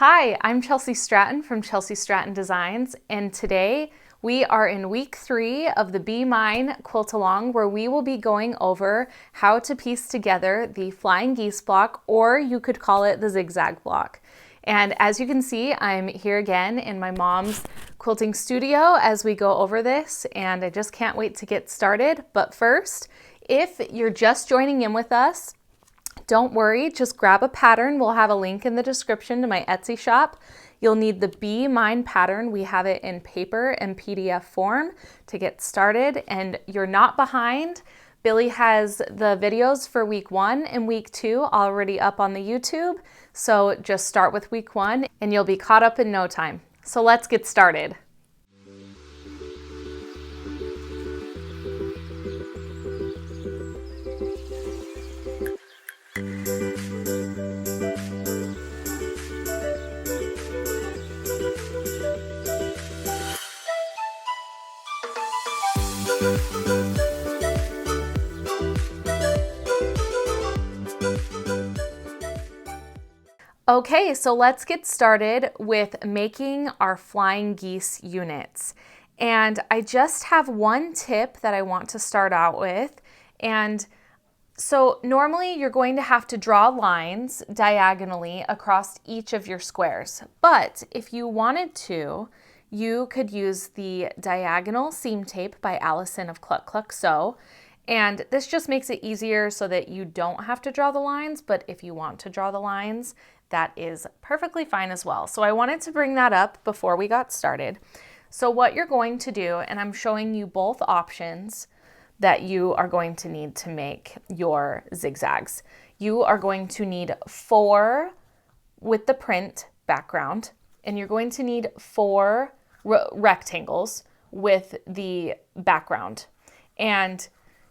Hi, I'm Chelsea Stratton from Chelsea Stratton Designs, and today we are in week 3 of the Be Mine Quilt Along, where we will be going over how to piece together the flying geese block, or you could call it the zigzag block. And as you can see, I'm here again in my mom's quilting studio as we go over this, and I just can't wait to get started. But first, if you're just joining in with us, don't worry, just grab a pattern. We'll have a link in the description to my Etsy shop. You'll need the Be Mine pattern. We have it in paper and PDF form to get started, and you're not behind. Billy has the videos for week 1 and week 2 already up on the YouTube. So just start with week 1 and you'll be caught up in no time. So let's get started. Okay, so let's get started with making our flying geese units. And I just have one tip that I want to start out with. And so normally you're going to have to draw lines diagonally across each of your squares. But if you wanted to, you could use the diagonal seam tape by Allison of Cluck Cluck Sew. And this just makes it easier so that you don't have to draw the lines, but if you want to draw the lines, that is perfectly fine as well. So I wanted to bring that up before we got started. So what you're going to do, and I'm showing you both options that you are going to need to make your zigzags. You are going to need 4 with the print background, and you're going to need 4 rectangles with the background. And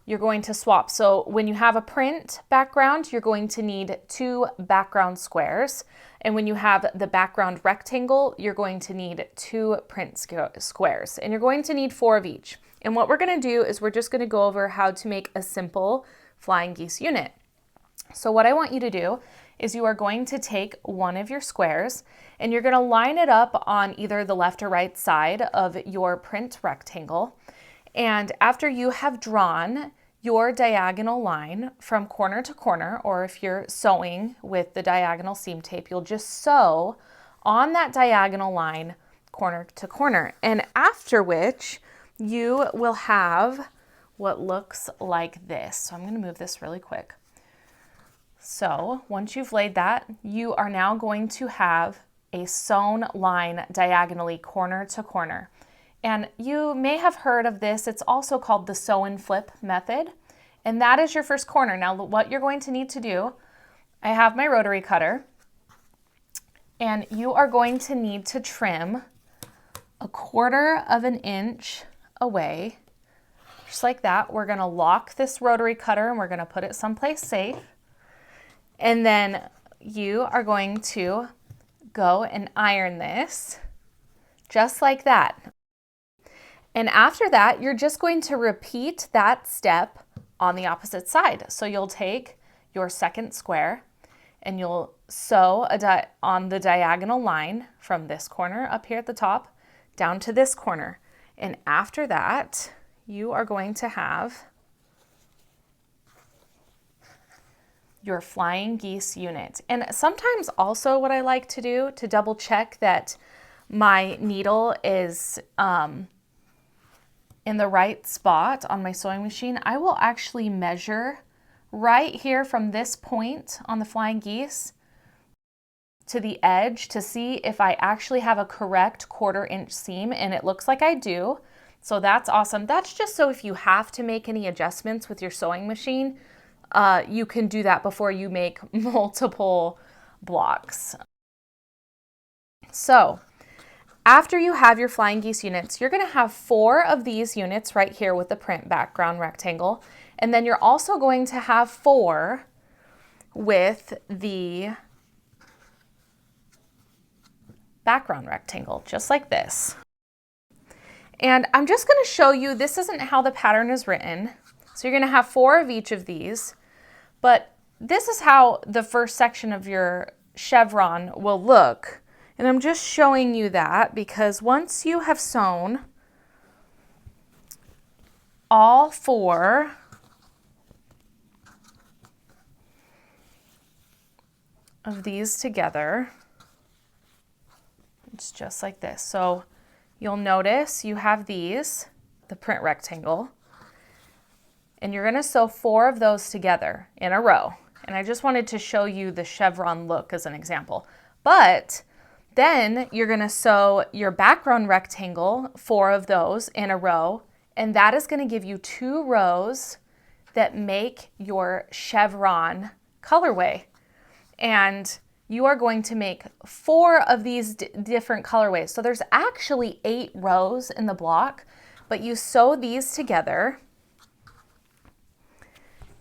you're going to swap. So when you have a print background, you're going to need 2 background squares. And when you have the background rectangle, you're going to need 2 print squares. And you're going to need 4 of each. And what we're going to do is we're just going to go over how to make a simple flying geese unit. So what I want you to do is you are going to take one of your squares and you're going to line it up on either the left or right side of your print rectangle. And after you have drawn your diagonal line from corner to corner, or if you're sewing with the diagonal seam tape, you'll just sew on that diagonal line corner to corner. And after which you will have what looks like this. So I'm going to move this really quick. So once you've laid that, you are now going to have a sewn line diagonally corner to corner. And you may have heard of this. It's also called the sew and flip method. And that is your first corner. Now what you're going to need to do, I have my rotary cutter, and you are going to need to trim 1/4 of an inch away, just like that. We're gonna lock this rotary cutter and we're gonna put it someplace safe. And then you are going to go and iron this just like that. And after that, you're just going to repeat that step on the opposite side. So you'll take your second square and you'll sew on the diagonal line from this corner up here at the top down to this corner. And after that, you are going to have your flying geese unit. And sometimes also what I like to do to double check that my needle is in the right spot on my sewing machine, I will actually measure right here from this point on the flying geese to the edge to see if I actually have a correct 1/4 inch seam, and it looks like I do. So that's awesome. That's just so if you have to make any adjustments with your sewing machine, you can do that before you make multiple blocks. So after you have your flying geese units, you're going to have 4 of these units right here with the print background rectangle. And then you're also going to have 4 with the background rectangle, just like this. And I'm just going to show you, this isn't how the pattern is written. So you're going to have 4 of each of these, but this is how the first section of your chevron will look And I'm just showing you that because once you have sewn all 4 of these together, it's just like this. So you'll notice you have these, the print rectangle, and you're going to sew 4 of those together in a row. And I just wanted to show you the chevron look as an example. But then you're going to sew your background rectangle, 4 of those in a row, and that is going to give you 2 rows that make your chevron colorway. And you are going to make 4 of these different colorways. So there's actually 8 rows in the block, but you sew these together.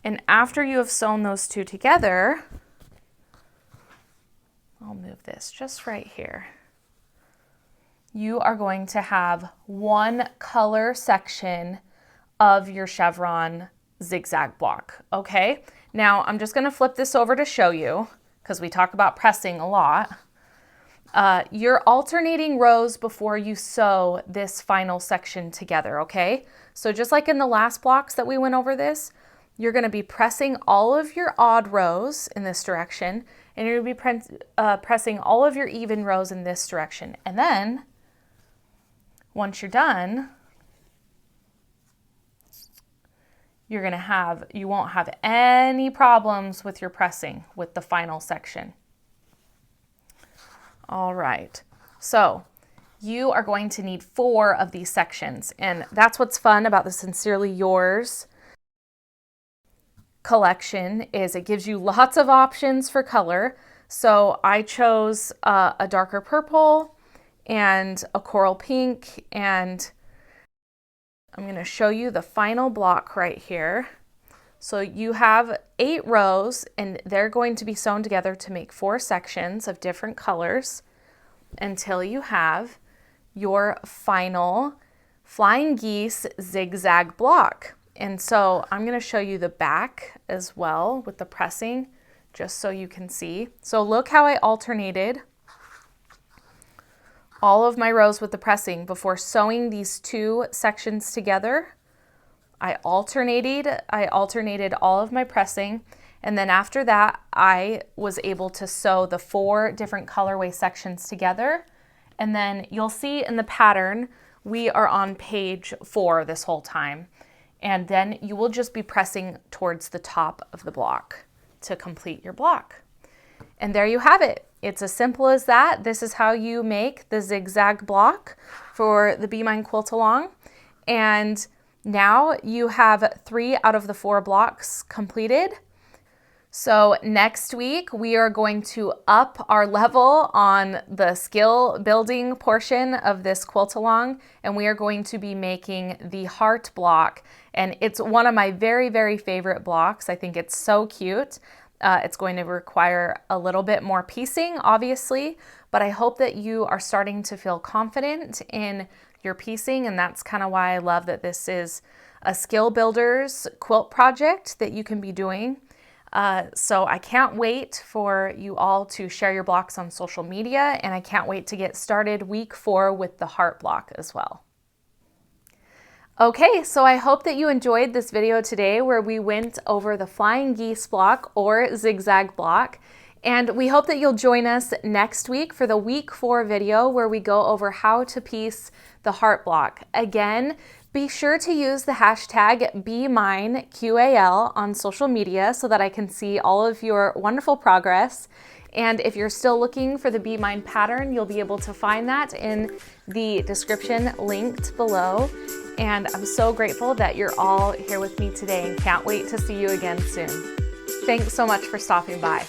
And after you have sewn those 2 together, I'll move this just right here. You are going to have 1 color section of your chevron zigzag block, okay? Now I'm just gonna flip this over to show you because we talk about pressing a lot. You're alternating rows before you sew this final section together, okay? So just like in the last blocks that we went over this, you're going to be pressing all of your odd rows in this direction, and you're going to be pressing all of your even rows in this direction. And then, once you're done, you won't have any problems with your pressing with the final section. All right, so you are going to need 4 of these sections, and that's what's fun about the Sincerely Yours collection is it gives you lots of options for color. So I chose a darker purple and a coral pink, and I'm going to show you the final block right here. So you have 8 rows, and they're going to be sewn together to make 4 sections of different colors until you have your final Flying Geese zigzag block. And so I'm going to show you the back as well with the pressing, just so you can see. So look how I alternated all of my rows with the pressing before sewing these 2 sections together. I alternated all of my pressing, and then after that I was able to sew the 4 different colorway sections together. And then you'll see in the pattern we are on page 4 this whole time. And then you will just be pressing towards the top of the block to complete your block. And there you have it. It's as simple as that. This is how you make the zigzag block for the Be Mine Quilt Along. And now you have 3 out of the 4 blocks completed. So next week we are going to up our level on the skill building portion of this quilt along, and we are going to be making the heart block. And it's one of my very, very favorite blocks. I think it's so cute. It's going to require a little bit more piecing, obviously, but I hope that you are starting to feel confident in your piecing, and that's kind of why I love that this is a skill builders quilt project that you can be doing. So I can't wait for you all to share your blocks on social media, and I can't wait to get started week 4 with the heart block as well. Okay, so I hope that you enjoyed this video today where we went over the Flying Geese block or zigzag block, and we hope that you'll join us next week for the week 4 video where we go over how to piece the heart block. Again, be sure to use the hashtag BeMineQAL on social media so that I can see all of your wonderful progress. And if you're still looking for the Be Mine pattern, you'll be able to find that in the description linked below. And I'm so grateful that you're all here with me today and can't wait to see you again soon. Thanks so much for stopping by.